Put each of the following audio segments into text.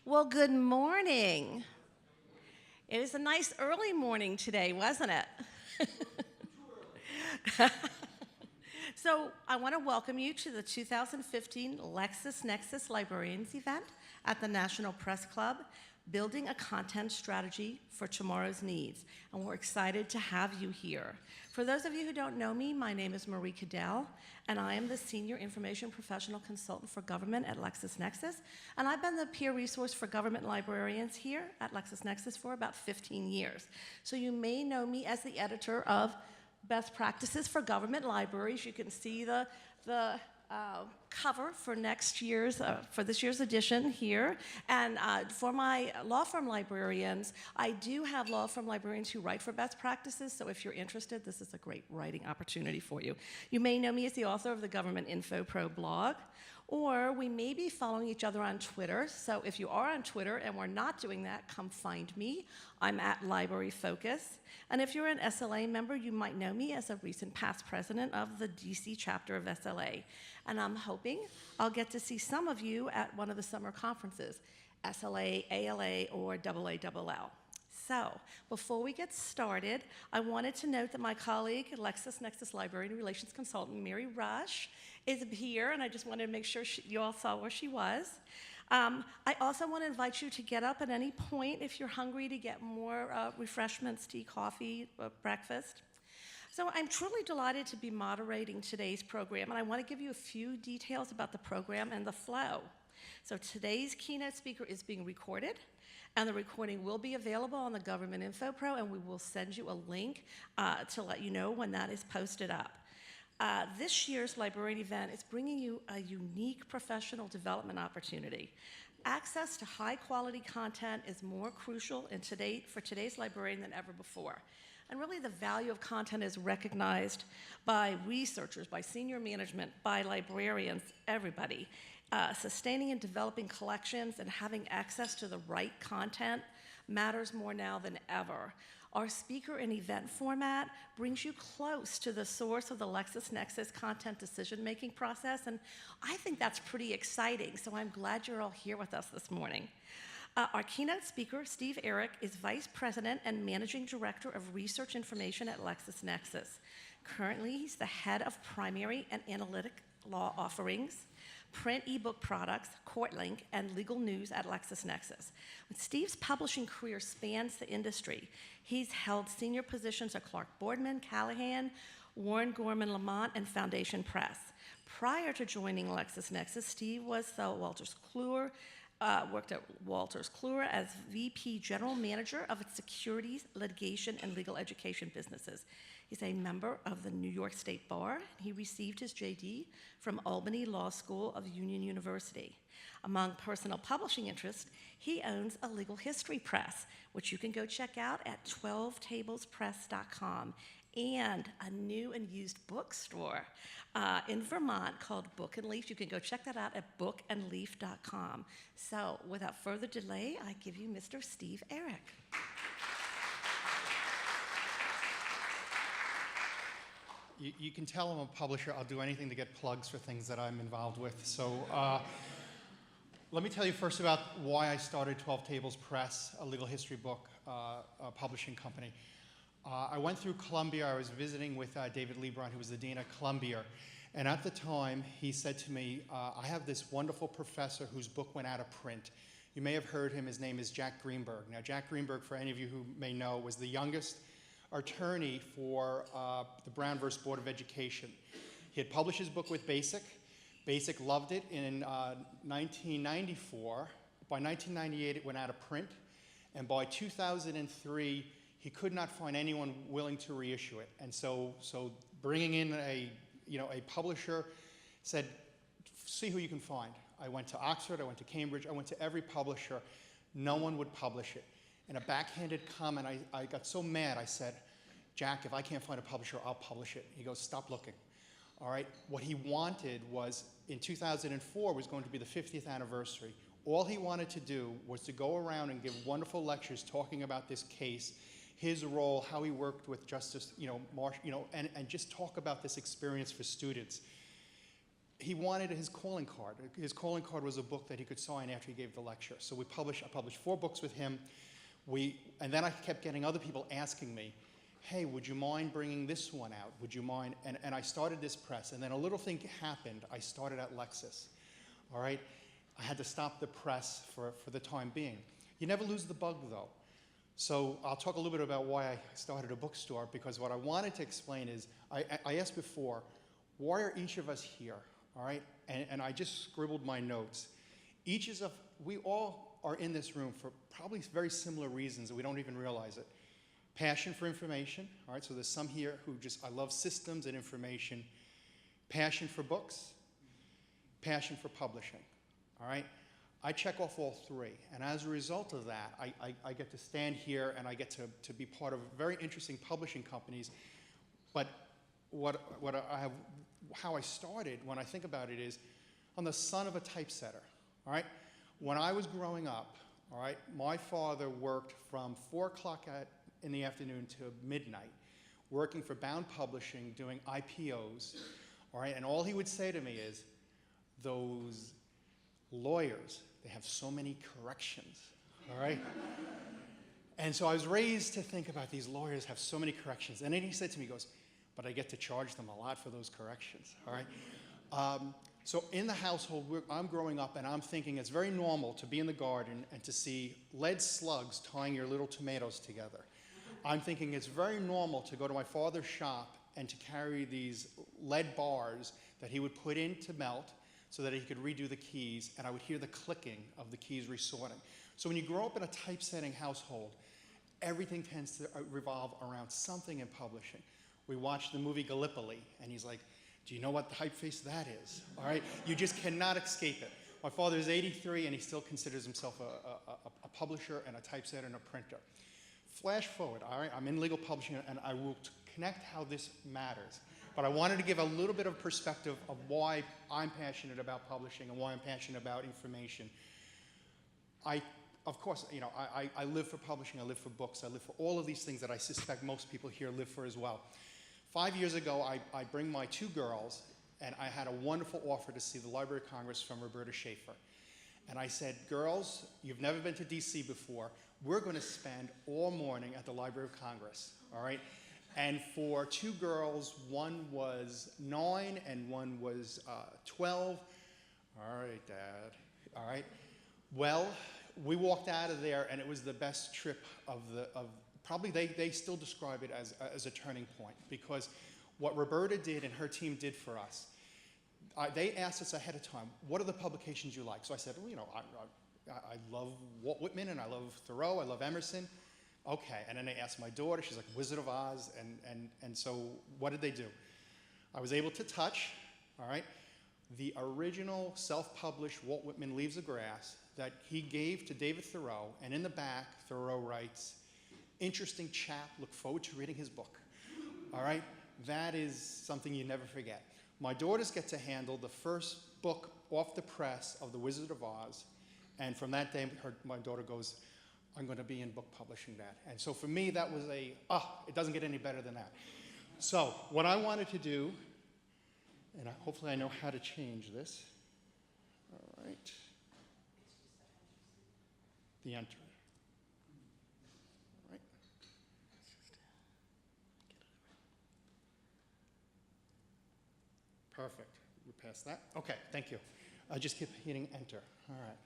Well, good morning. It was a nice early morning today, wasn't it? So I want to welcome you to the 2015 LexisNexis Librarians Event at the National Press Club, Building a Content Strategy for Tomorrow's Needs. And we're excited to have you here. For those of you who don't know me, my name is Marie Cadell, and I am the Senior Information Professional Consultant for Government at LexisNexis. And I've been the peer resource for government librarians here at LexisNexis for about 15 years. So you may know me as the editor of Best Practices for Government Libraries. You can see the cover for this year's edition here. And for my law firm librarians, I do have law firm librarians who write for Best Practices, so if you're interested, this is a great writing opportunity for you. You may know me as the author of the Government Info Pro blog, or we may be following each other on Twitter. So if you are on Twitter and we're not doing that, come find me. I'm at Library Focus. And if you're an SLA member, you might know me as a recent past president of the DC chapter of SLA. And I'm hoping I'll get to see some of you at one of the summer conferences, SLA, ALA, or AALL. So, before we get started, I wanted to note that my colleague, LexisNexis Librarian Relations Consultant, Mary Rush, is here, and I just wanted to make sure you all saw where she was. I also want to invite you to get up at any point if you're hungry to get more refreshments, tea, coffee, breakfast. So I'm truly delighted to be moderating today's program, and I want to give you a few details about the program and the flow. So today's keynote speaker is being recorded, and the recording will be available on the Government Info Pro, and we will send you a link to let you know when that is posted up. This year's Librarian Event is bringing you a unique professional development opportunity. Access to high-quality content is more crucial for today's librarian than ever before. And really, the value of content is recognized by researchers, by senior management, by librarians, everybody. Sustaining and developing collections and having access to the right content matters more now than ever. Our speaker and event format brings you close to the source of the LexisNexis content decision-making process, and I think that's pretty exciting, so I'm glad you're all here with us this morning. Our keynote speaker, Steve Errick, is Vice President and Managing Director of Research Information at LexisNexis. Currently, he's the head of primary and analytic law offerings, print ebook products, CourtLink, and legal news at LexisNexis. Steve's publishing career spans the industry. He's held senior positions at Clark Boardman, Callahan, Warren Gorman Lamont, and Foundation Press. Prior to joining LexisNexis, Steve was worked at Wolters Kluwer as VP General Manager of its securities, litigation, and legal education businesses. He's a member of the New York State Bar. He received his JD from Albany Law School of Union University. Among personal publishing interests, he owns a legal history press, which you can go check out at 12tablespress.com, and a new and used bookstore in Vermont called Book and Leaf. You can go check that out at bookandleaf.com. So without further delay, I give you Mr. Steve Errick. You can tell I'm a publisher. I'll do anything to get plugs for things that I'm involved with. So let me tell you first about why I started 12 Tables Press, a legal history book publishing company. I went through Columbia. I was visiting with David Lebron, who was the dean at Columbia. And at the time, he said to me, I have this wonderful professor whose book went out of print. You may have heard him. His name is Jack Greenberg. Now, Jack Greenberg, for any of you who may know, was the youngest attorney for the Brown versus Board of Education. He had published his book with Basic. Basic loved it in 1994. By 1998, it went out of print. And by 2003, he could not find anyone willing to reissue it. And so bringing in a publisher, said, see who you can find. I went to Oxford, I went to Cambridge, I went to every publisher. No one would publish it. In a backhanded comment, I got so mad, I said, Jack, if I can't find a publisher, I'll publish it. He goes, stop looking. All right, what he wanted was, in 2004 was going to be the 50th anniversary. All he wanted to do was to go around and give wonderful lectures talking about this case, his role, how he worked with Justice, Marsh, and just talk about this experience for students. he wanted his calling card. His calling card was a book that he could sign after he gave the lecture. So I published 4 books with him. And then I kept getting other people asking me, hey, would you mind bringing this one out? Would you mind? And I started this press. And then a little thing happened. I started at Lexis, all right? I had to stop the press for the time being. You never lose the bug, though. So I'll talk a little bit about why I started a bookstore, because what I wanted to explain is, I asked before, why are each of us here, all right? And I just scribbled my notes. We all are in this room for probably very similar reasons that we don't even realize it. Passion for information, all right? So there's some here who I love systems and information. Passion for books, passion for publishing, all right? I check off all 3, and as a result of that, I get to stand here and I get to be part of very interesting publishing companies. But how I started, when I think about it, is I'm the son of a typesetter, all right? When I was growing up, all right, my father worked from 4 o'clock in the afternoon to midnight, working for Bound Publishing, doing IPOs, all right? And all he would say to me is, those lawyers, they have so many corrections, all right? And so I was raised to think about these lawyers have so many corrections. And then he said to me, he goes, but I get to charge them a lot for those corrections, all right? So in the household, I'm growing up and I'm thinking it's very normal to be in the garden and to see lead slugs tying your little tomatoes together. I'm thinking it's very normal to go to my father's shop and to carry these lead bars that he would put in to melt so that he could redo the keys, and I would hear the clicking of the keys resorting. So when you grow up in a typesetting household, everything tends to revolve around something in publishing. We watched the movie Gallipoli, and he's like, do you know what the typeface that is? All right, you just cannot escape it. My father is 83, and he still considers himself a publisher and a typesetter and a printer. Flash forward, all right, I'm in legal publishing, and I will connect how this matters. But I wanted to give a little bit of perspective of why I'm passionate about publishing and why I'm passionate about information. Of course, you know, I live for publishing, I live for books, I live for all of these things that I suspect most people here live for as well. 5 years ago, I bring my 2 girls, and I had a wonderful offer to see the Library of Congress from Roberta Schaefer. And I said, girls, you've never been to DC before. We're going to spend all morning at the Library of Congress, all right? And for 2 girls, one was 9 and one was 12. All right, Dad, all right? Well, we walked out of there, and it was the best trip probably they still describe it as a turning point, because what Roberta did and her team did for us, they asked us ahead of time, what are the publications you like? So I said, well, you know, I love Walt Whitman, and I love Thoreau, I love Emerson. Okay, and then they asked my daughter, she's like, Wizard of Oz, and so what did they do? I was able to touch, all right, the original self-published Walt Whitman Leaves of Grass that he gave to David Thoreau, and in the back, Thoreau writes, interesting chap, look forward to reading his book. All right? That is something you never forget. My daughters get to handle the first book off the press of The Wizard of Oz, and from that day, my daughter goes, I'm going to be in book publishing, Dad. And so for me, that was it doesn't get any better than that. So what I wanted to do, and hopefully I know how to change this. All right. The enter. Perfect. We're past that. Okay, thank you. I just keep hitting enter. All right.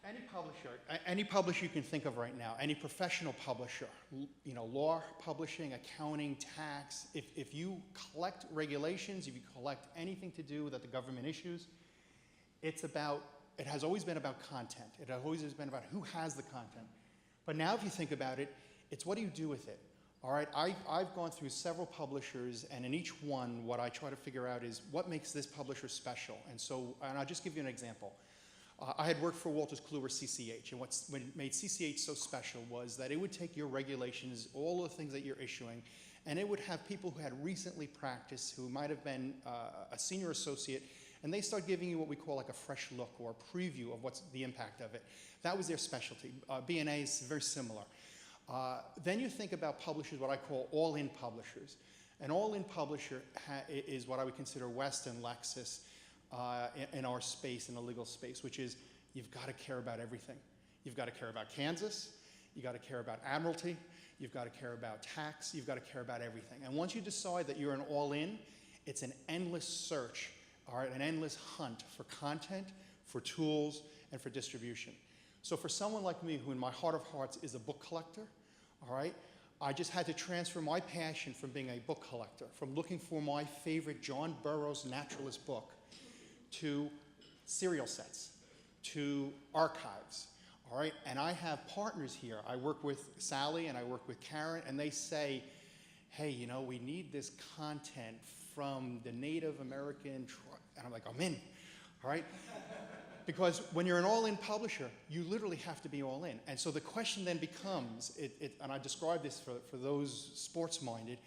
Any publisher you can think of right now, any professional publisher, you know, law, publishing, accounting, tax, if you collect regulations, if you collect anything to do that the government issues, it has always been about content. It has always been about who has the content. But now if you think about it, it's what do you do with it? All right, I've gone through several publishers, and in each one, what I try to figure out is what makes this publisher special. And I'll just give you an example. I had worked for Wolters Kluwer CCH, and what made CCH so special was that it would take your regulations, all the things that you're issuing, and it would have people who had recently practiced, who might have been a senior associate, and they start giving you what we call like a fresh look or a preview of what's the impact of it. That was their specialty. B&A is very similar. Then you think about publishers, what I call all-in publishers. An all-in publisher is what I would consider Western Lexis in our space, in the legal space, which is you've got to care about everything. You've got to care about Kansas, you've got to care about admiralty, you've got to care about tax, you've got to care about everything. And once you decide that you're an all-in, it's an endless search, all right, an endless hunt for content, for tools, and for distribution. So for someone like me, who in my heart of hearts is a book collector, all right, I just had to transfer my passion from being a book collector, from looking for my favorite John Burroughs naturalist book, to serial sets, to archives, all right? And I have partners here. I work with Sally and I work with Karen, and they say, hey, you know, we need this content from the Native American tribe. And I'm like, I'm in, all right? Because when you're an all-in publisher, you literally have to be all in. And so the question then becomes, and I describe this for those sports-minded,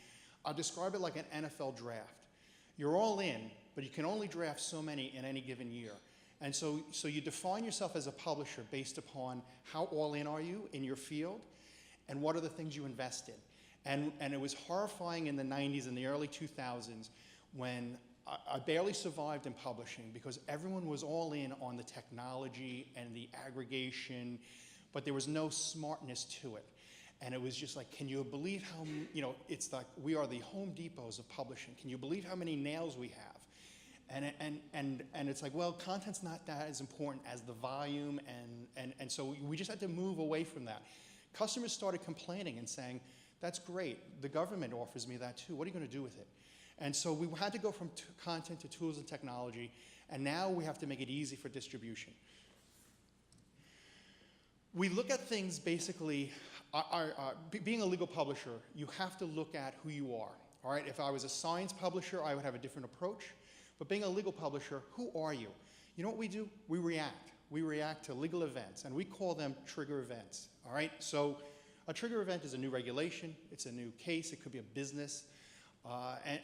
I'll describe it like an NFL draft. You're all in, but you can only draft so many in any given year. And so you define yourself as a publisher based upon how all in are you in your field, and what are the things you invest in. And it was horrifying in the 90s and the early 2000s when I barely survived in publishing because everyone was all in on the technology and the aggregation, but there was no smartness to it. And it was just like, can you believe how, you know, it's like we are the Home Depots of publishing. Can you believe how many nails we have? And it's like, well, content's not that as important as the volume, and so we just had to move away from that. Customers started complaining and saying, that's great, the government offers me that too, what are you going to do with it? And so we had to go from content to tools and technology, and now we have to make it easy for distribution. We look at things basically, being a legal publisher, you have to look at who you are, all right? If I was a science publisher, I would have a different approach, but being a legal publisher, who are you? You know what we do? We react. We react to legal events, and we call them trigger events, all right? So a trigger event is a new regulation, it's a new case, it could be a business,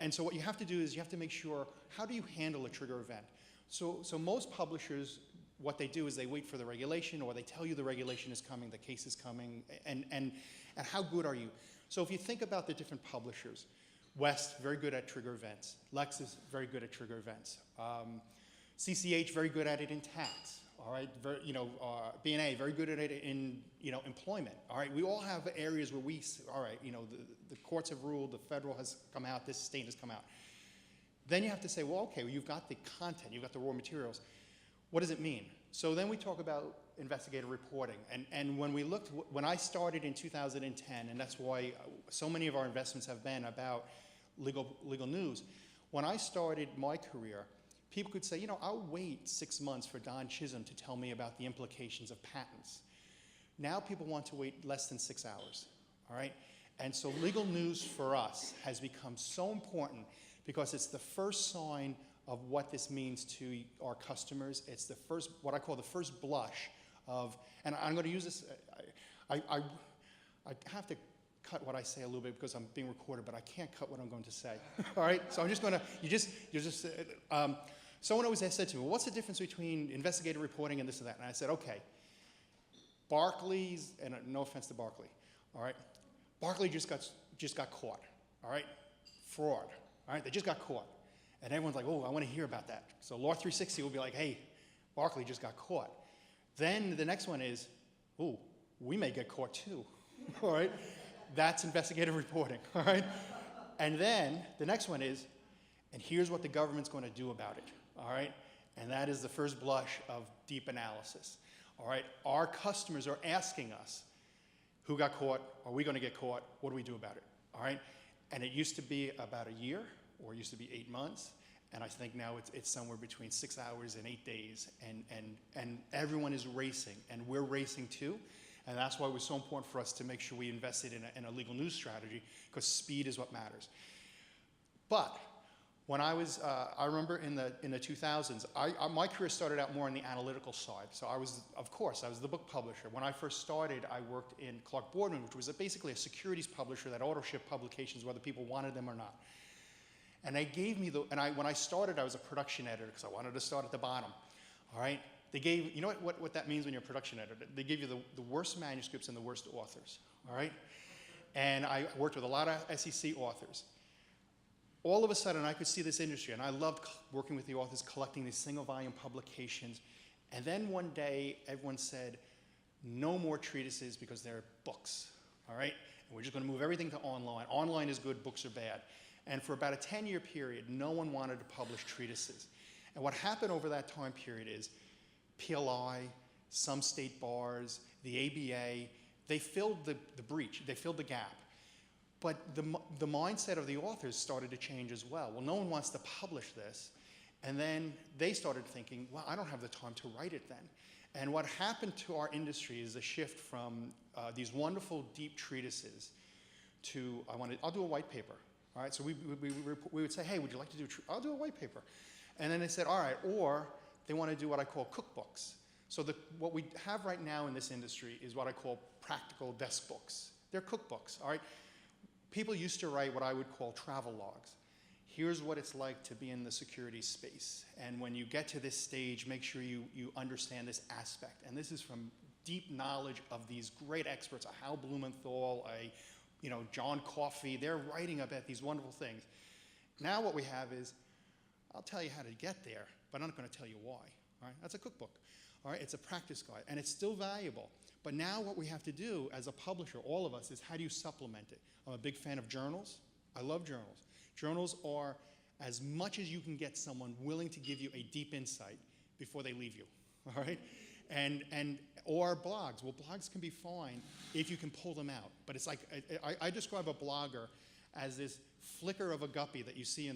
and so what you have to do is you have to make sure, how do you handle a trigger event? So most publishers, what they do is they wait for the regulation, or they tell you the regulation is coming, the case is coming, and how good are you? So if you think about the different publishers, West, very good at trigger events. Lexis, very good at trigger events. CCH, very good at it in tax. All right, B&A, very good at it in, employment. All right, we all have areas where the courts have ruled, the federal has come out, this state has come out. Then you have to say, well, okay, well, you've got the content, you've got the raw materials. What does it mean? So then we talk about investigative reporting. And when I started in 2010, and that's why so many of our investments have been about legal news. When I started my career, people could say, I'll wait 6 months for Don Chisholm to tell me about the implications of patents. Now people want to wait less than 6 hours, all right? And so legal news for us has become so important because it's the first sign of what this means to our customers. It's the first, what I call the first blush of, and I'm going to use this, I have to cut what I say a little bit because I'm being recorded, but I can't cut what I'm going to say. All right, so I'm just going to, someone always said to me, well, what's the difference between investigative reporting and this and that? And I said, okay, Barclays, and no offense to Barclay, all right, Barclay just got caught, all right, fraud, all right, they just got caught. And everyone's like, oh, I want to hear about that. So Law 360 will be like, hey, Barclay just got caught. Then the next one is, oh, we may get caught too, all right? That's investigative reporting, all right? And then the next one is, and here's what the government's going to do about it, all right? And that is the first blush of deep analysis, all right? Our customers are asking us, who got caught? Are we going to get caught? What do we do about it, all right? And it used to be about a year, or it used to be 8 months, and I think now it's somewhere between 6 hours and 8 days, and everyone is racing, and we're racing too, and that's why it was so important for us to make sure we invested in a legal news strategy, because speed is what matters. But when I remember in the 2000s, my career started out more on the analytical side, so I was the book publisher. When I first started, I worked in Clark Boardman, which was basically a securities publisher that auto-shipped publications whether people wanted them or not. And they gave me when I started, I was a production editor because I wanted to start at the bottom, all right? They gave, you know what that means when you're a production editor? They give you the worst manuscripts and the worst authors, all right? And I worked with a lot of SEC authors. all of a sudden I could see this industry, and I loved working with the authors, collecting these single volume publications. And then one day, everyone said, no more treatises because they're books, all right? And we're just going to move everything to online. Online is good, books are bad. And for about a 10-year period, no one wanted to publish treatises. And what happened over that time period is PLI, some state bars, the ABA, they filled the breach, they filled the gap. But the mindset of the authors started to change as well. Well, no one wants to publish this. And then they started thinking, well, I don't have the time to write it then. And what happened to our industry is a shift from these wonderful deep treatises to, I'll do a white paper. All right, so we would say, hey, would you like to do, I'll do a white paper. And then they said, all right, or they want to do what I call cookbooks. So what we have right now in this industry is what I call practical desk books. They're cookbooks, all right? People used to write what I would call travel logs. Here's what it's like to be in the security space. And when you get to this stage, make sure you understand this aspect. And this is from deep knowledge of these great experts, a Hal Blumenthal, John Coffey. They're writing about these wonderful things. Now what we have is, I'll tell you how to get there, but I'm not going to tell you why. All right? That's a cookbook. All right? It's a practice guide, and it's still valuable. But now what we have to do as a publisher, all of us, is how do you supplement it? I'm a big fan of journals. I love journals. Journals are as much as you can get someone willing to give you a deep insight before they leave you, all right? Or blogs. Well, blogs can be fine if you can pull them out. But it's like, I describe a blogger as this flicker of a guppy that you see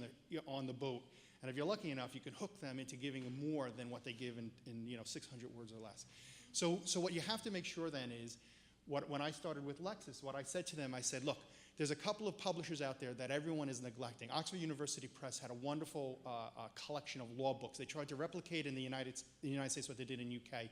on the boat. And if you're lucky enough, you can hook them into giving them more than what they give in 600 words or less. So what you have to make sure then is, when I started with Lexis, what I said to them, I said, look, there's a couple of publishers out there that everyone is neglecting. Oxford University Press had a wonderful collection of law books. They tried to replicate in the United States what they did in UK.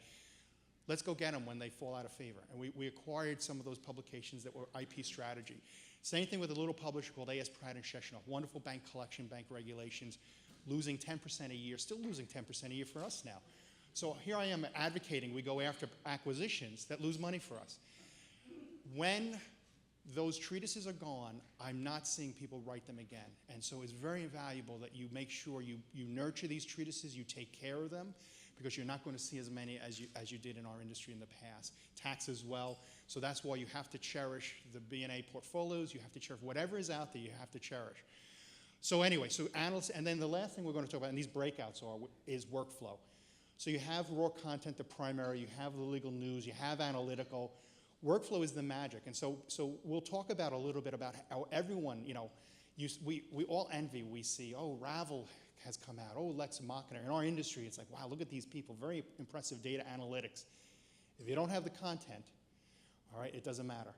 Let's go get them when they fall out of favor. And we acquired some of those publications that were IP strategy. Same thing with a little publisher called A.S. Pratt and Sheshnoff. Wonderful bank collection, bank regulations, losing 10% a year, still losing 10% a year for us now. So here I am advocating we go after acquisitions that lose money for us. When those treatises are gone, I'm not seeing people write them again. And so it's very valuable that you make sure you nurture these treatises, you take care of them, because you're not going to see as many as you did in our industry in the past. Tax as well. So that's why you have to cherish the B&A portfolios. You have to cherish whatever is out there, you have to cherish. So anyway, so analysts, and then the last thing we're going to talk about, and these breakouts is workflow. So you have raw content, the primary, you have the legal news, you have analytical. Workflow is the magic. And so we'll talk about a little bit about how everyone, we all envy. We see, oh, Ravel has come out, oh, Lex Machina. In our industry, it's like, wow, look at these people, very impressive data analytics. If you don't have the content, all right, it doesn't matter.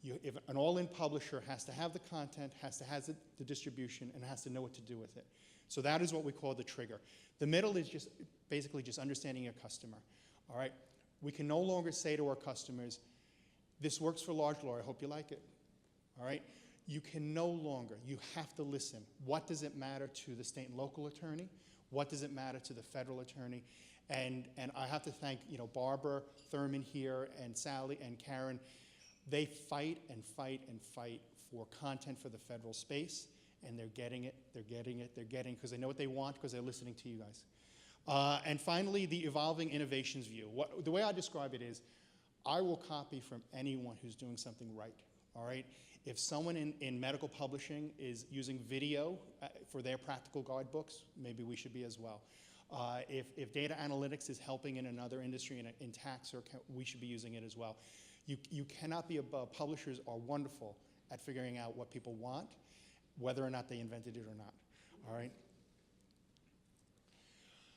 If an all-in publisher has to have the content, has to have the distribution, and has to know what to do with it. So that is what we call the trigger. The middle is just basically just understanding your customer, all right? We can no longer say to our customers, this works for large law, I hope you like it, all right? You can no longer, you have to listen. What does it matter to the state and local attorney? What does it matter to the federal attorney? And I have to thank, Barbara Thurman here and Sally and Karen. They fight and fight and fight for content for the federal space, and they're getting it, because they know what they want, because they're listening to you guys. And finally, the evolving innovations view. The way I describe it is, I will copy from anyone who's doing something right, all right? If someone in medical publishing is using video for their practical guidebooks, maybe we should be as well. If data analytics is helping in another industry, in tax, we should be using it as well. You cannot be above. Publishers are wonderful at figuring out what people want, whether or not they invented it or not, all right?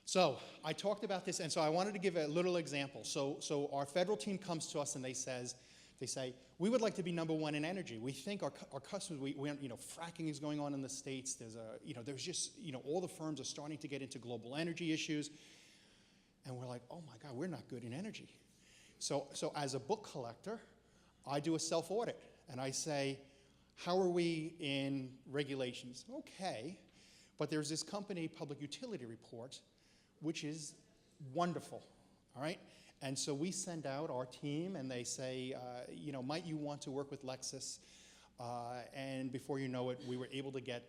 So I talked about this, and so I wanted to give a little example. So our federal team comes to us and they say, we would like to be #1 in energy. We think our customers, fracking is going on in the States. There's just, all the firms are starting to get into global energy issues. And we're like, oh my God, we're not good in energy. So as a book collector, I do a self-audit and I say, how are we in regulations? Okay, but there's this company, Public Utility Report, which is wonderful, all right? And so we send out our team and they say, might you want to work with Lexis? And before you know it, we were able to get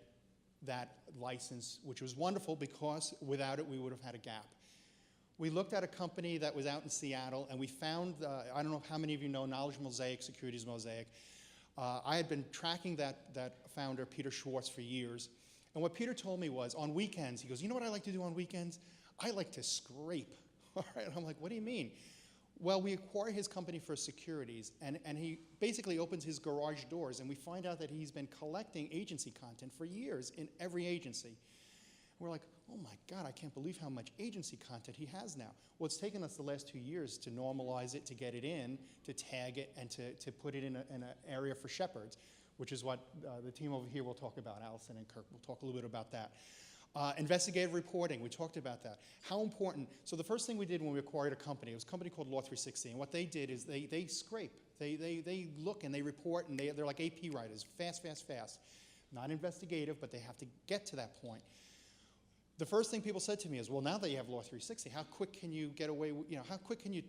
that license, which was wonderful because without it, we would have had a gap. We looked at a company that was out in Seattle, and we found, I don't know how many of you know Knowledge Mosaic, Securities Mosaic. I had been tracking that founder, Peter Schwartz, for years. And what Peter told me was, on weekends, he goes, you know what I like to do on weekends? I like to scrape. All right, and I'm like, what do you mean? Well, we acquire his company for securities, and he basically opens his garage doors, and we find out that he's been collecting agency content for years in every agency. We're like, oh my God, I can't believe how much agency content he has now. Well, it's taken us the last 2 years to normalize it, to get it in, to tag it, and to put it in an area for shepherds, which is what the team over here will talk about. Allison and Kirk will talk a little bit about that. Investigative reporting, we talked about that. How important, so the first thing we did when we acquired a company, it was a company called Law 360, and what they did is they scrape. They look and they report, and they're like AP writers, fast, fast, fast. Not investigative, but they have to get to that point. The first thing people said to me is, well, now that you have Law 360, how quick can you get away, how quick can you,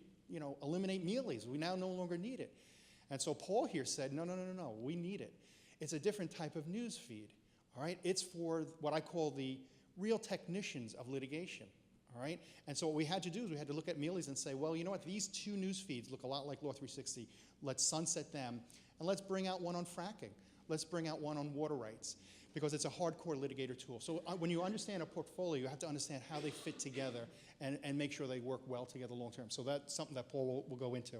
eliminate Mealy's? We now no longer need it. And so Paul here said, no, we need it. It's a different type of news feed, all right? It's for what I call the real technicians of litigation, all right? And so what we had to do is we had to look at Mealy's and say, well, you know what, these two news feeds look a lot like Law 360. Let's sunset them, and let's bring out one on fracking. Let's bring out one on water rights, because it's a hardcore litigator tool. So when you understand a portfolio, you have to understand how they fit together and make sure they work well together long term. So that's something that Paul will go into.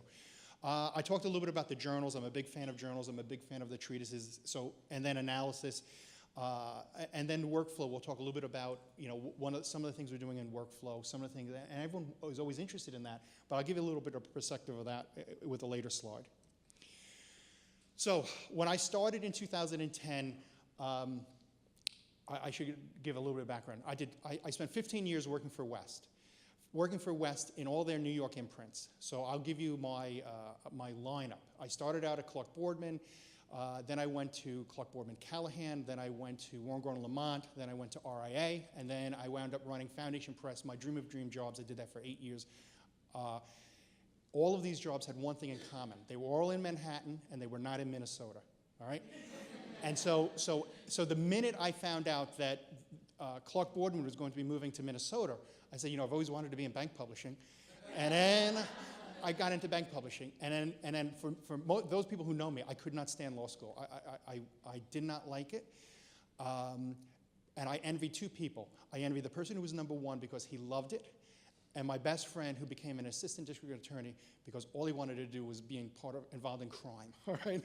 I talked a little bit about the journals. I'm a big fan of journals. I'm a big fan of the treatises. And then analysis. And then workflow, we'll talk a little bit about, some of the things we're doing in workflow, some of the things, and everyone is always interested in that, but I'll give you a little bit of perspective of that with a later slide. So when I started in 2010, I should give a little bit of background. I spent 15 years working for West in all their New York imprints. So I'll give you my lineup. I started out at Clark Boardman. Then I went to Clark Boardman Callahan, then I went to Warren Gordon Lamont, then I went to RIA, and then I wound up running Foundation Press, my dream of dream jobs. I did that for 8 years. All of these jobs had one thing in common. They were all in Manhattan, and they were not in Minnesota, all right? And so the minute I found out that Clark Boardman was going to be moving to Minnesota, I said, I've always wanted to be in bank publishing. And then I got into bank publishing, and then for those people who know me, I could not stand law school. I did not like it, and I envy two people. I envy the person who was number one because he loved it, and my best friend who became an assistant district attorney because all he wanted to do was being involved in crime. All right.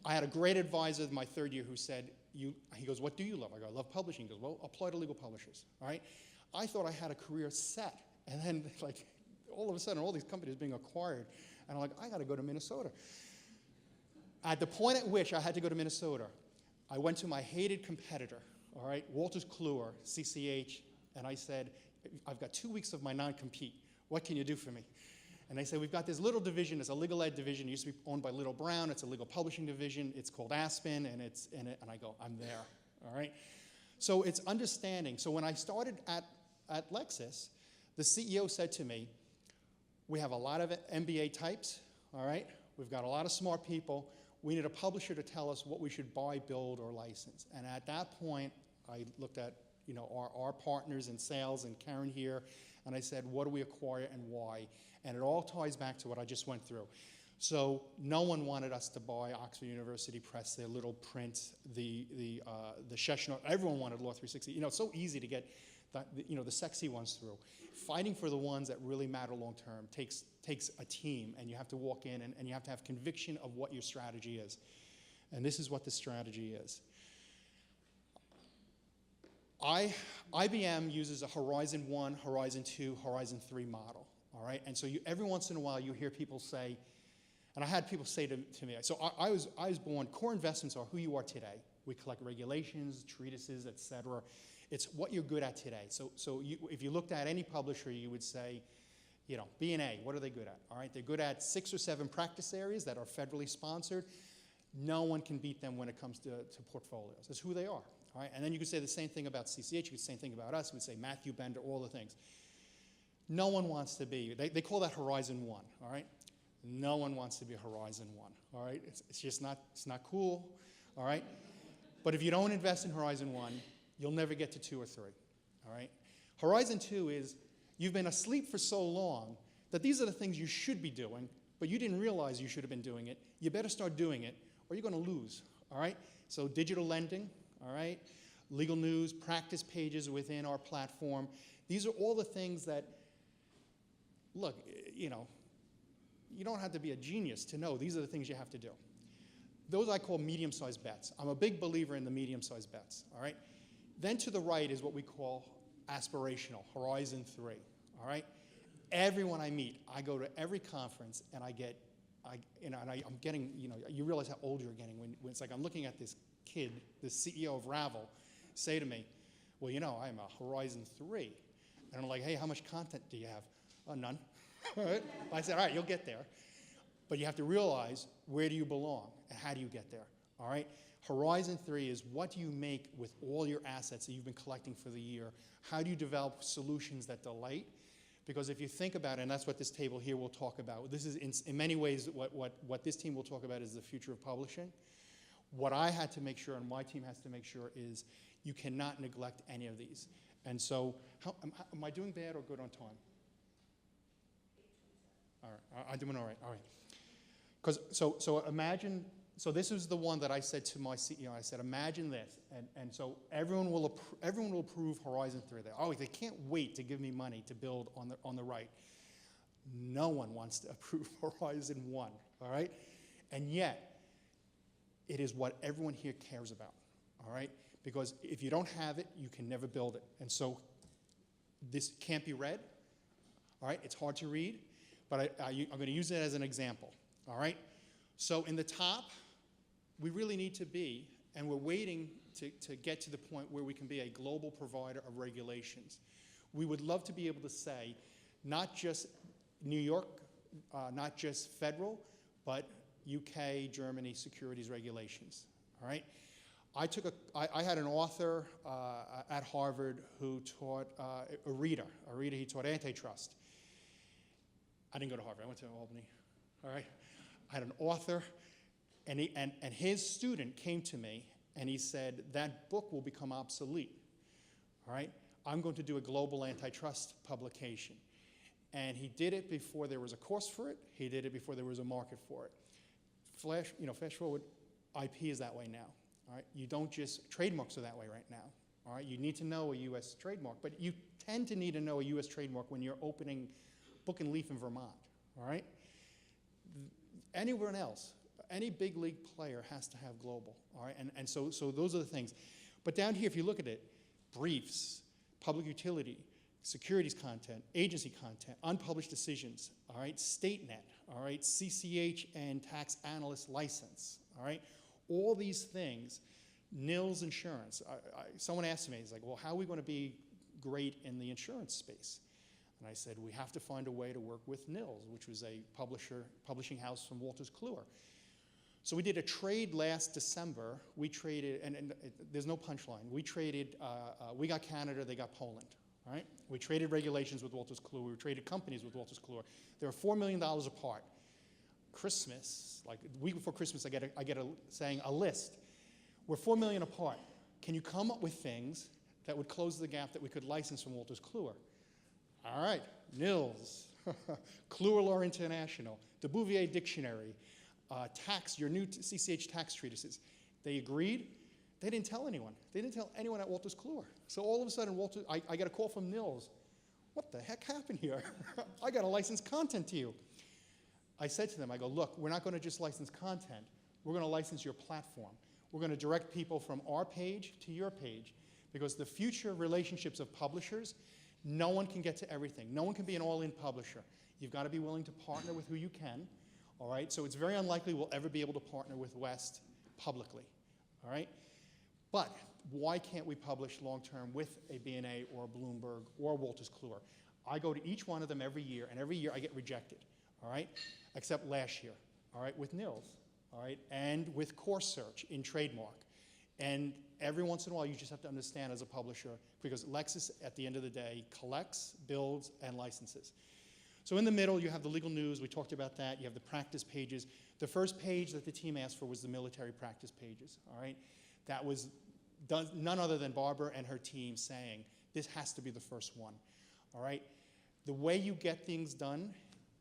I had a great advisor my third year who said, he goes, what do you love? I go, I love publishing. He goes, well, apply to legal publishers. All right. I thought I had a career set, and then all of a sudden, all these companies being acquired, and I'm like, I got to go to Minnesota. At the point at which I had to go to Minnesota, I went to my hated competitor, all right, Wolters Kluwer, CCH, and I said, I've got 2 weeks of my non-compete. What can you do for me? And they said, we've got this little division. It's a legal ed division. It used to be owned by Little Brown. It's a legal publishing division. It's called Aspen, and I go, I'm there, all right? So it's understanding. So when I started at Lexis, the CEO said to me, we have a lot of MBA types, all right? We've got a lot of smart people. We need a publisher to tell us what we should buy, build, or license. And at that point, I looked at our partners in sales and Karen here, and I said, what do we acquire and why? And it all ties back to what I just went through. So no one wanted us to buy Oxford University Press, their little print, the Sheshner. Everyone wanted Law 360. It's so easy to get the sexy ones through. Fighting for the ones that really matter long term takes a team, and you have to walk in and you have to have conviction of what your strategy is. And this is what the strategy is. IBM uses a Horizon 1, Horizon 2, Horizon 3 model, all right? And so every once in a while you hear people say, and I had people say to me, so I was born, core investments are who you are today. We collect regulations, treatises, et cetera. It's what you're good at today. So if you looked at any publisher, you would say, B&A, what are they good at? All right, they're good at 6 or 7 practice areas that are federally sponsored. No one can beat them when it comes to portfolios. That's who they are. All right, and then you could say the same thing about CCH. You could say the same thing about us. You would say Matthew Bender, all the things. No one wants to be. They call that Horizon 1. All right, no one wants to be Horizon 1. All right, it's just not. It's not cool. All right. But if you don't invest in Horizon 1, you'll never get to 2 or 3, all right? Horizon 2 is you've been asleep for so long that these are the things you should be doing, but you didn't realize you should have been doing it. You better start doing it, or you're going to lose, all right? So digital lending, all right? Legal news, practice pages within our platform. These are all the things that, look, you know, you don't have to be a genius to know these are the things you have to do. Those I call medium-sized bets. I'm a big believer in the medium-sized bets, all right? Then to the right is what we call aspirational, Horizon 3, all right? Everyone I meet, I go to every conference and I'm getting, you know, you realize how old you're getting when it's like I'm looking at this kid, the CEO of Ravel, say to me, well, you know, I'm a Horizon 3. And I'm like, hey, how much content do you have? Oh, none. All right? I said, all right, you'll get there. But you have to realize, where do you belong and how do you get there, all right? Horizon 3 is what do you make with all your assets that you've been collecting for the year? How do you develop solutions that delight? Because if you think about it, and that's what this table here will talk about, this is in many ways what this team will talk about is the future of publishing. What I had to make sure, and my team has to make sure, is you cannot neglect any of these. And so, am I doing bad or good on time? All right, I'm doing all right, all right. Because, so imagine, so this is the one that I said to my CEO, I said, imagine this, and so everyone will approve Horizon 3. They can't wait to give me money to build on the right. No one wants to approve Horizon 1, all right? And yet, it is what everyone here cares about, all right? Because if you don't have it, you can never build it. And so this can't be read, all right? It's hard to read, but I'm going to use it as an example, all right? So in the top, we really need to be, and we're waiting to get to the point where we can be a global provider of regulations. We would love to be able to say, not just New York, not just federal, but UK, Germany securities regulations, all right? I had an author at Harvard who taught, a reader, he taught antitrust. I didn't go to Harvard, I went to Albany, all right? I had an author, and his student came to me, and he said, that book will become obsolete, all right? I'm going to do a global antitrust publication. And he did it before there was a course for it. He did it before there was a market for it. Flash forward, IP is that way now, all right? You don't just, trademarks are that way right now, all right? You need to know a US trademark, but you tend to need to know a US trademark when you're opening Book and Leaf in Vermont, all right? Anywhere else, any big league player has to have global, all right? And so those are the things. But down here, if you look at it, briefs, public utility, securities content, agency content, unpublished decisions, all right? StateNet, all right? CCH and tax analyst license, all right? All these things, Nils Insurance. Someone asked me, he's like, well, how are we going to be great in the insurance space? And I said, we have to find a way to work with Nils, which was a publishing house from Wolters Kluwer. So we did a trade last December. We traded, and there's no punchline. We traded, we got Canada, they got Poland, all right? We traded regulations with Wolters Kluwer. We traded companies with Wolters Kluwer. They were $4 million apart. Christmas, like the week before Christmas, I get a list. We're $4 million apart. Can you come up with things that would close the gap that we could license from Wolters Kluwer? All right, Nils, Kluwer Law International, the Bouvier Dictionary, your new CCH tax treatises. They agreed. They didn't tell anyone. They didn't tell anyone at Wolters Kluwer. So all of a sudden, I get a call from Nils. What the heck happened here? I got to license content to you. I said to them, I go, look, we're not going to just license content. We're going to license your platform. We're going to direct people from our page to your page, because the future relationships of publishers, no one can get to everything. No one can be an all-in publisher. You've got to be willing to partner with who you can, all right? So it's very unlikely we'll ever be able to partner with West publicly, all right? But why can't we publish long-term with a B&A or a Bloomberg or a Wolters Kluwer? I go to each one of them every year, and every year I get rejected, all right? Except last year, all right, with Nils, all right? And with Core Search in trademark. And every once in a while, you just have to understand as a publisher, because Lexis, at the end of the day, collects, builds, and licenses. So in the middle, you have the legal news. We talked about that. You have the practice pages. The first page that the team asked for was the military practice pages, all right? that was done, none other than Barbara and her team saying, this has to be the first one, all right? The way you get things done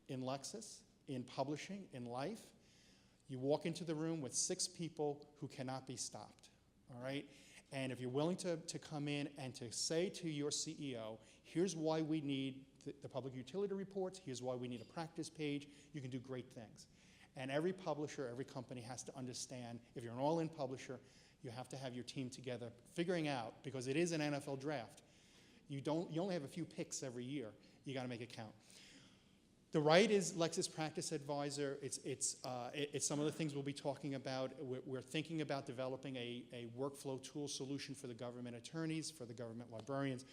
in Lexis, in publishing, in life, you walk into the room with 6 people who cannot be stopped, all right? And if you're willing to come in and to say to your CEO, here's why we need the public utility reports, here's why we need a practice page, you can do great things. And every publisher, every company has to understand, if you're an all-in publisher, you have to have your team together, figuring out, because it is an NFL draft. You only have a few picks every year. You got to make it count. The right is Lexis Practice Advisor. It's some of the things we'll be talking about. We're thinking about developing a workflow tool solution for the government attorneys, for the government librarians.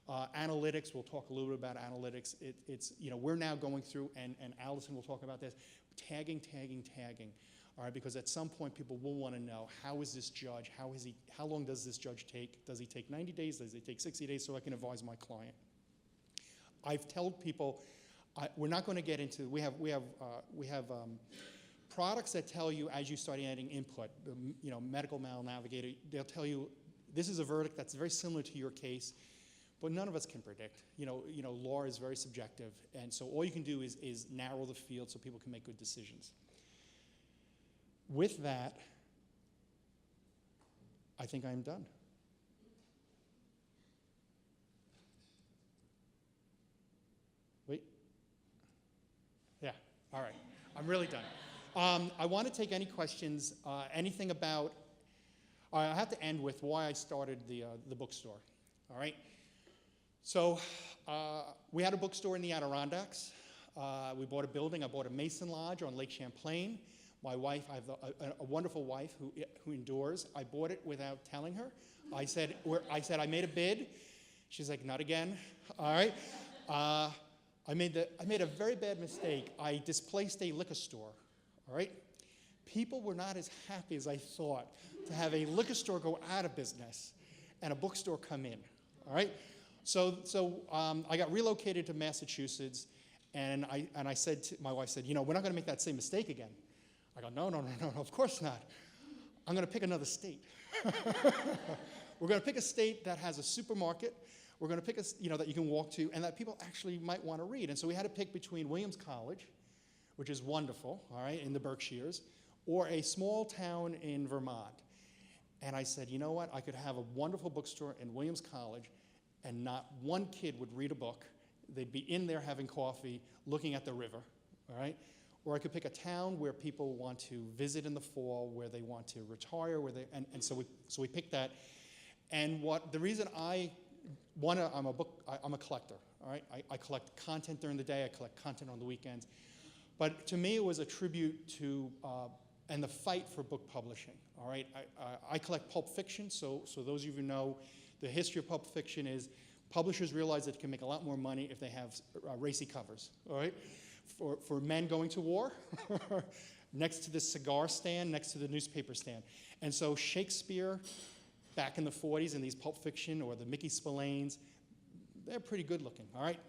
Analytics, we'll talk a little bit about analytics. We're now going through, and Allison will talk about this, tagging. All right, because at some point people will want to know, how is this judge, how long does this judge take? Does he take 90 days? Does he take 60 days so I can advise my client? I've told people, we're not going to get into, we have products that tell you as you start adding input, Medical Mal Navigator, they'll tell you, this is a verdict that's very similar to your case, but none of us can predict. Law is very subjective, and so all you can do is narrow the field so people can make good decisions. With that, I think I'm done. Wait. Yeah, all right. I'm really done. I want to take any questions, anything about, I have to end with why I started the bookstore, all right? So we had a bookstore in the Adirondacks. We bought a building. I bought a Mason Lodge on Lake Champlain. My wife, I have a wonderful wife who endures. I bought it without telling her. I said I made a bid. She's like, not again. All right. I made a very bad mistake. I displaced a liquor store. All right. People were not as happy as I thought to have a liquor store go out of business and a bookstore come in. All right. So I got relocated to Massachusetts, and I said to my wife, we're not going to make that same mistake again. I go, no, of course not. I'm going to pick another state. We're going to pick a state that has a supermarket. We're going to pick that you can walk to and that people actually might want to read. And so we had to pick between Williams College, which is wonderful, all right, in the Berkshires, or a small town in Vermont. And I said, you know what? I could have a wonderful bookstore in Williams College, and not one kid would read a book. They'd be in there having coffee, looking at the river, all right? Or I could pick a town where people want to visit in the fall, where they want to retire, and so we picked that. And the reason I'm a collector, all right? I collect content during the day, I collect content on the weekends. But to me, it was a tribute to, and the fight for book publishing, all right? I collect pulp fiction, so those of you who know, the history of pulp fiction is publishers realize that they can make a lot more money if they have racy covers, all right? For men going to war, next to the cigar stand, next to the newspaper stand. And so Shakespeare, back in the 40s, in these pulp fiction, or the Mickey Spillanes, they're pretty good looking, all right?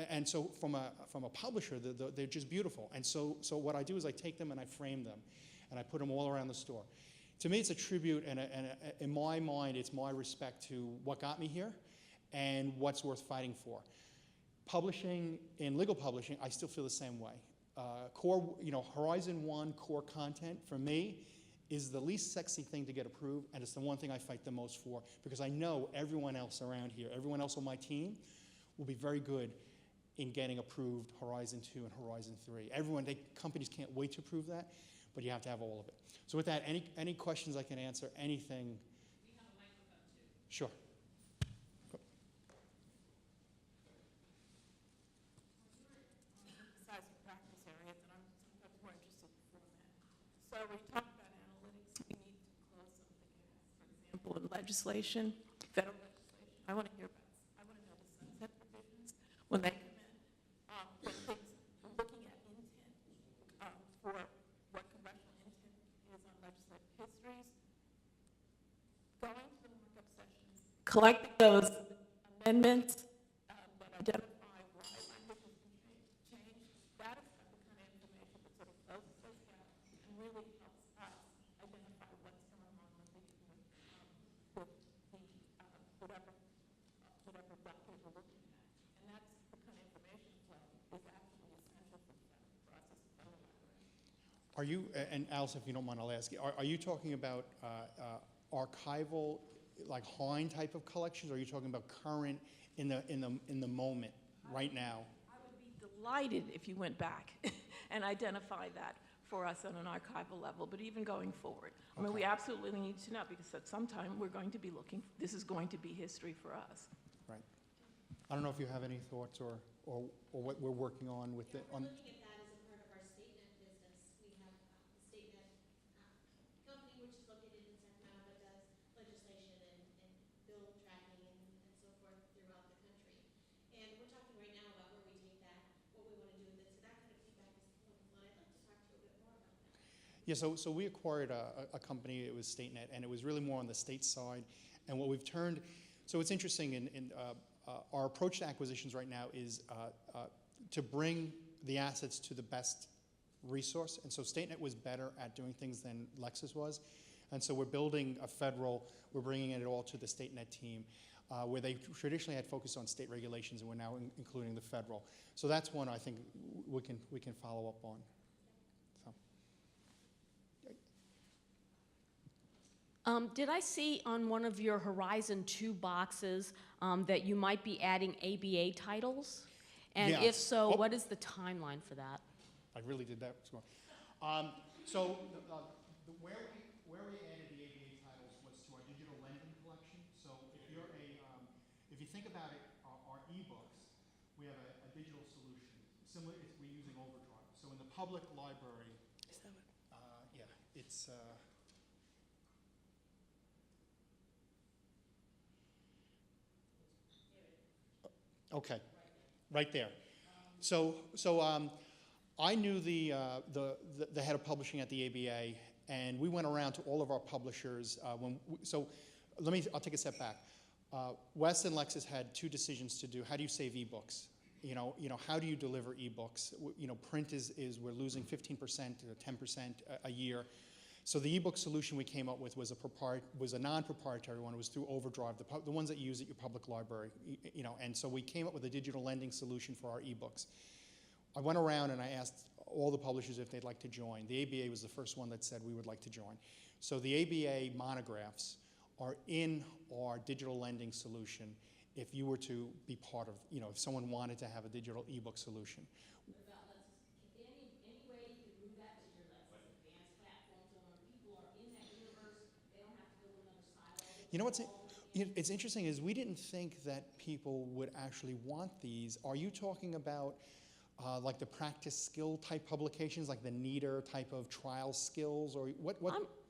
And so from a publisher, they're just beautiful. And so what I do is I take them and I frame them, and I put them all around the store. To me, it's a tribute, and in my mind, it's my respect to what got me here and what's worth fighting for. Publishing, in legal publishing, I still feel the same way. Horizon 1 core content, for me, is the least sexy thing to get approved, and it's the one thing I fight the most for, because I know everyone else around here, everyone else on my team, will be very good in getting approved Horizon 2 and Horizon 3. Companies can't wait to prove that, but you have to have all of it. So with that, any questions I can answer, anything? We have a microphone too. Sure. Besides the practice area, that I'm sometimes more interested in format. So when you talk about analytics, we need to close something out. For example, in legislation, federal legislation, I want to know the sunset provisions when they come in, when things, looking at intent for what congressional intent is on legislative histories, going to the markup sessions, collecting those amendments that identify why language has been changed. That is the kind of information that sort of closes those gaps and really helps us identify what's going on with the Are you, and Alice, if you don't mind, I'll ask you, are you talking about archival, like Hine type of collections, or are you talking about current in the moment, right now? I would be delighted if you went back and identified that for us on an archival level, but even going forward. I mean, we absolutely need to know, because at some time we're going to be looking, this is going to be history for us. Right. I don't know if you have any thoughts or what we're working on with it. We're looking at that as a part of our StateNet business. We have the StateNet company, which is located in Sacramento, that does legislation and bill tracking and so forth throughout the country. And we're talking right now about where we take that, what we want to do with it. So that kind of feedback is wonderful. And I'd like to talk to you a bit more about that. Yeah, so we acquired a company, it was StateNet, and it was really more on the state side. And what we've turned, so it's interesting, our approach to acquisitions right now is to bring the assets to the best resource. And so StateNet was better at doing things than Lexis was. And so we're building a federal, we're bringing it all to the StateNet team, where they traditionally had focused on state regulations, and we're now including the federal. So that's one I think we can follow up on. So. Did I see on one of your Horizon 2 boxes that you might be adding ABA titles? And Yeah. if so, what is the timeline for that? I really did that. So where we added the ABA titles was to our digital lending collection. So if you think about it, our ebooks, we have a digital solution. Similar, we're using Overdrive. So in the public library, Is that what? yeah, it's. Okay, right there. So I knew the head of publishing at the ABA, and we went around to all of our publishers. I'll take a step back. Wes and Lexis had two decisions to do. How do you save ebooks? How do you deliver ebooks? Print is we're losing 15% to 10% a year. So the ebook solution we came up with was a non-proprietary one. It was through Overdrive, the ones that you use at your public library. And so we came up with a digital lending solution for our ebooks. I went around and I asked all the publishers if they'd like to join. The ABA was the first one that said we would like to join. So the ABA monographs are in our digital lending solution if you were to be part of, if someone wanted to have a digital ebook solution. Any way you can move that to your Lexis Advanced platform so when people are in that universe, they don't have to go to another silo? You know what's it's interesting is we didn't think that people would actually want these. Are you talking about like the practice skill type publications, like the NEETer type of trial skills, or what?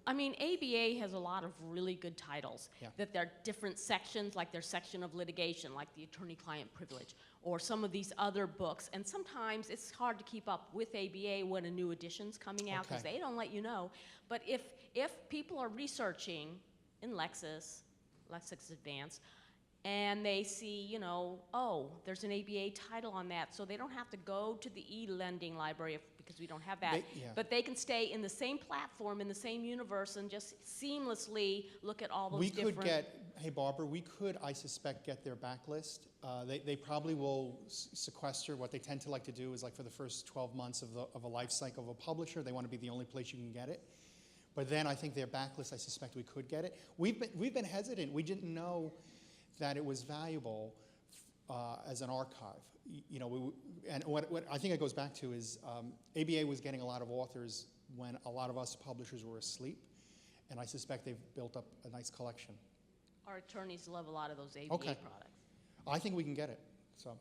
ABA has a lot of really good titles. Yeah. That they're different sections, like their section of litigation, like the attorney-client privilege, or some of these other books. And sometimes it's hard to keep up with ABA when a new edition's coming out, because they don't let you know. But if people are researching in Lexis Advanced, and they see, oh, there's an ABA title on that, so they don't have to go to the e-lending library because we don't have that. But they can stay in the same platform, in the same universe, and just seamlessly look at all those different... Hey Barbara, we could, I suspect, get their backlist. They probably will sequester. What they tend to like to do is, like, for the first 12 months of a life cycle of a publisher, they want to be the only place you can get it. But then I think their backlist, I suspect we could get it. We've been hesitant. We didn't know that it was valuable as an archive. And what I think it goes back to is ABA was getting a lot of authors when a lot of us publishers were asleep, and I suspect they've built up a nice collection. Our attorneys love a lot of those ABA products. I think we can get it. So.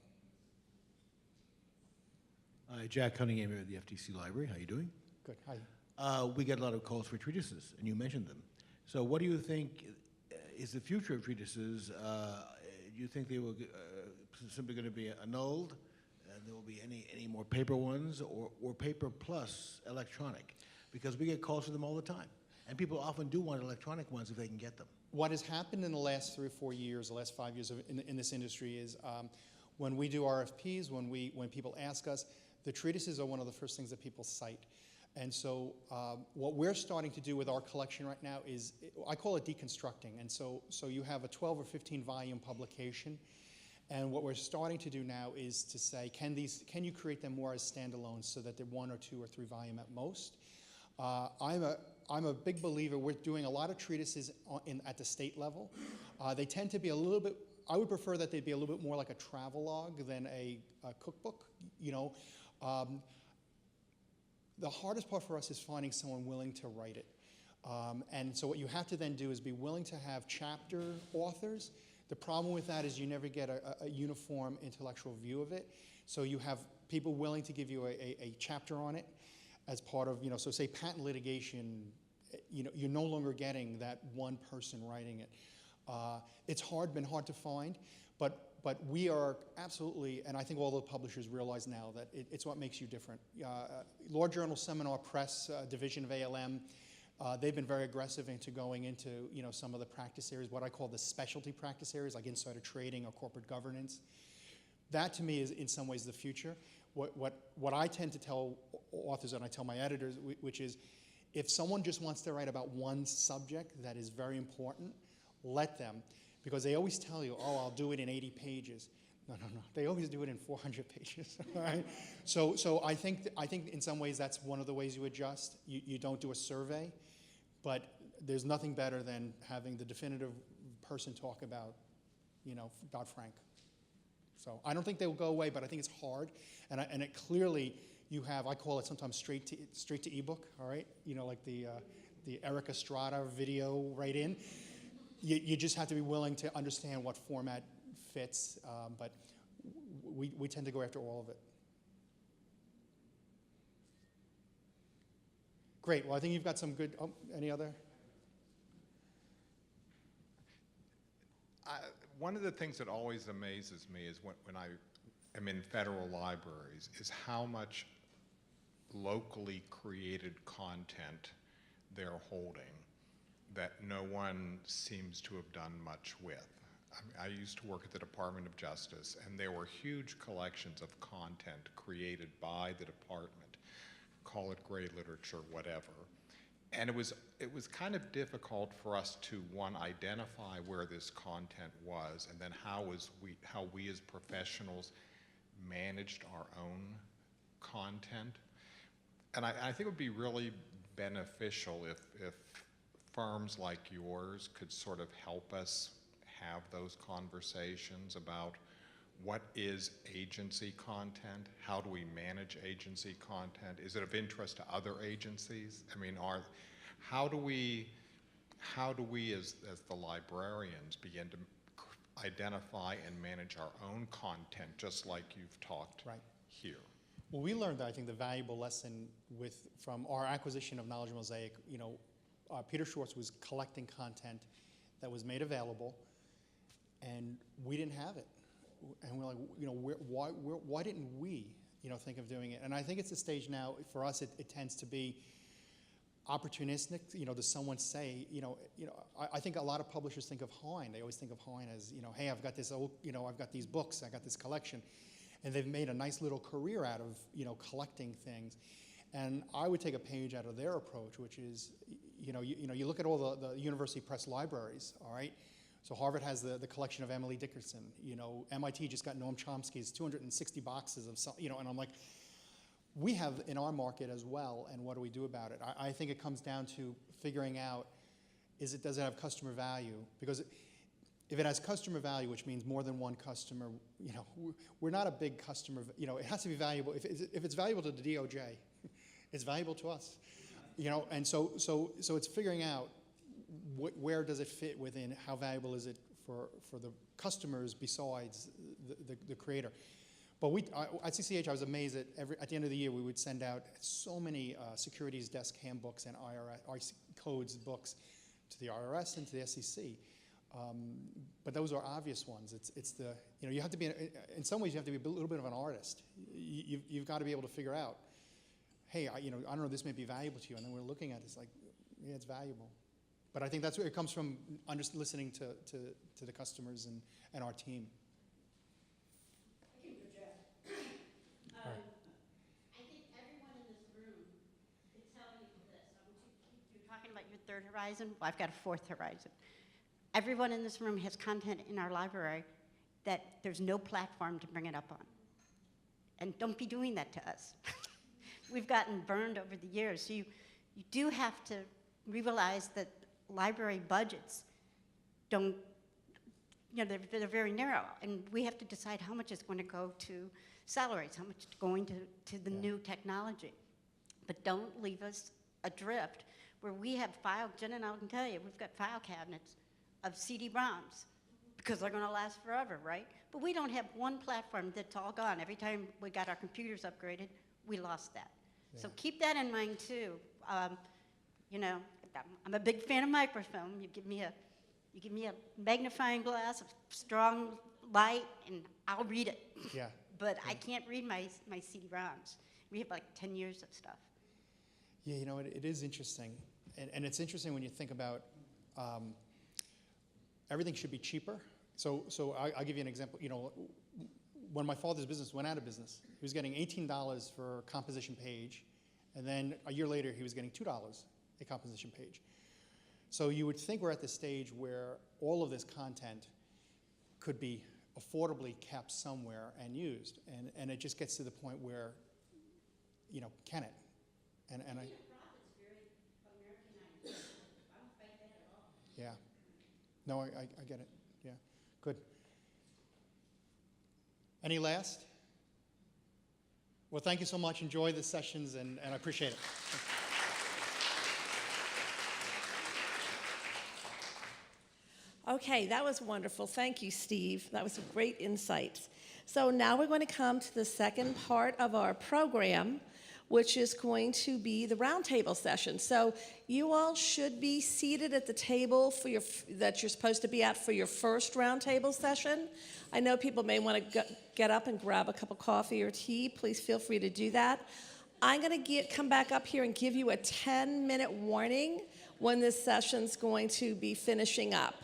Hi, Jack Cunningham here at the FTC Library. How you doing? Good. Hi. We get a lot of calls for treatises, and you mentioned them. So what do you think is the future of treatises? Do you think they will simply going to be annulled, and there will be any more paper ones, or paper plus electronic? Because we get calls for them all the time, and people often do want electronic ones if they can get them. What has happened in the last 3 or 4 years, the last 5 years in this industry is when we do RFPs, when people ask us, the treatises are one of the first things that people cite. And so what we're starting to do with our collection right now is, I call it deconstructing. And so you have a 12 or 15 volume publication, and what we're starting to do now is to say, can you create them more as standalones so that they're 1 or 2 or 3 volume at most? I'm a big believer. We're doing a lot of treatises at the state level. They tend to be a little bit, I would prefer that they'd be a little bit more like a travelogue than a cookbook, you know. The hardest part for us is finding someone willing to write it. And so what you have to then do is be willing to have chapter authors. The problem with that is you never get a uniform intellectual view of it. So you have people willing to give you a chapter on it as part of, you know, so say patent litigation, you know, you're no longer getting that one person writing it. It's been hard to find, but we are absolutely, and I think all the publishers realize now that it's what makes you different. Law Journal Seminar Press division of ALM, they've been very aggressive into going into, you know, some of the practice areas, what I call the specialty practice areas, like insider trading or corporate governance. That to me is in some ways the future. What I tend to tell authors, and I tell my editors, which is, if someone just wants to write about one subject that is very important, let them, because they always tell you, oh, I'll do it in 80 pages. No. They always do it in 400 pages, all right? So I think in some ways that's one of the ways you adjust. You don't do a survey, but there's nothing better than having the definitive person talk about, you know, Dodd-Frank. So I don't think they will go away, but I think it's hard, and it clearly you have, I call it sometimes straight to ebook, all right? You know, like the Errick Estrada video right in. You just have to be willing to understand what format fits, but we tend to go after all of it. Great, well I think you've got some good, any other? One of the things that always amazes me is when I am in federal libraries is how much locally created content they're holding that no one seems to have done much with. I used to work at the Department of Justice, and there were huge collections of content created by the department, call it gray literature, whatever. And it was kind of difficult for us to, one, identify where this content was, and then how we as professionals managed our own content. And I think it would be really beneficial if firms like yours could sort of help us have those conversations about what is agency content, how do we manage agency content, is it of interest to other agencies? I mean, how do we as the librarians begin to identify and manage our own content, just like you've talked here? Well, we learned, I think, the valuable lesson from our acquisition of Knowledge Mosaic. You know, Peter Schwartz was collecting content that was made available, and we didn't have it. And we're like, you know, why didn't we, you know, think of doing it? And I think it's a stage now, for us, it tends to be opportunistic. You know, does someone say, you know, I think a lot of publishers think of Hine. They always think of Hine as, you know, hey, I've got this old, you know, I've got these books, I got this collection. And they've made a nice little career out of, you know, collecting things. And I would take a page out of their approach, which is, you look at all the university press libraries, all right? So Harvard has the collection of Emily Dickinson. You know, MIT just got Noam Chomsky's 260 boxes of some, you know, and I'm like, we have in our market as well, and what do we do about it? I think it comes down to figuring out, does it have customer value? Because if it has customer value, which means more than one customer, you know, we're not a big customer, you know, it has to be valuable. If it's valuable to the DOJ, it's valuable to us, you know, and so it's figuring out where does it fit within, how valuable is it for the customers besides the creator. But at CCH, I was amazed that at the end of the year, we would send out so many securities desk handbooks and IRS codes books to the IRS and to the SEC. But those are obvious ones. It's the, you know, you have to be, in some ways, you have to be a little bit of an artist. You've got to be able to figure out, hey, I don't know, this may be valuable to you. And then we're looking at it, it's like, yeah, it's valuable. But I think that's where it comes from, listening to the customers and our team. I can project. I think everyone in this room could tell you this. You're talking about your third horizon. Well, I've got a fourth horizon. Everyone in this room has content in our library that there's no platform to bring it up on. And don't be doing that to us. We've gotten burned over the years. So you do have to realize that library budgets don't, they're very narrow, and we have to decide how much is going to go to salaries, how much is going to the new technology. But don't leave us adrift where we have Jen and I can tell you, we've got file cabinets of CD-ROMs because they're going to last forever, right? But we don't have one platform that's all gone. Every time we got our computers upgraded, we lost that. Yeah. So keep that in mind too. I'm a big fan of microfilm. You give me a magnifying glass of strong light, and I'll read it. Yeah. But I can't read my CD-ROMs. We have like 10 years of stuff. Yeah, it is interesting. And it's interesting when you think about everything should be cheaper. So I'll give you an example. When my father's business went out of business, he was getting $18 for a composition page, and then a year later he was getting $2 a composition page. So you would think we're at the stage where all of this content could be affordably kept somewhere and used, and it just gets to the point where, can it? And I. Yeah. No, I get it. Yeah. Good. Any last? Well, thank you so much. Enjoy the sessions, and I appreciate it. Okay, that was wonderful. Thank you, Steve. That was great insights. So now we're going to come to the second part of our program, which is going to be the roundtable session. So you all should be seated at the table that you're supposed to be at for your first roundtable session. I know people may want to get up and grab a cup of coffee or tea. Please feel free to do that. I'm going to come back up here and give you a 10-minute warning when this session's going to be finishing up.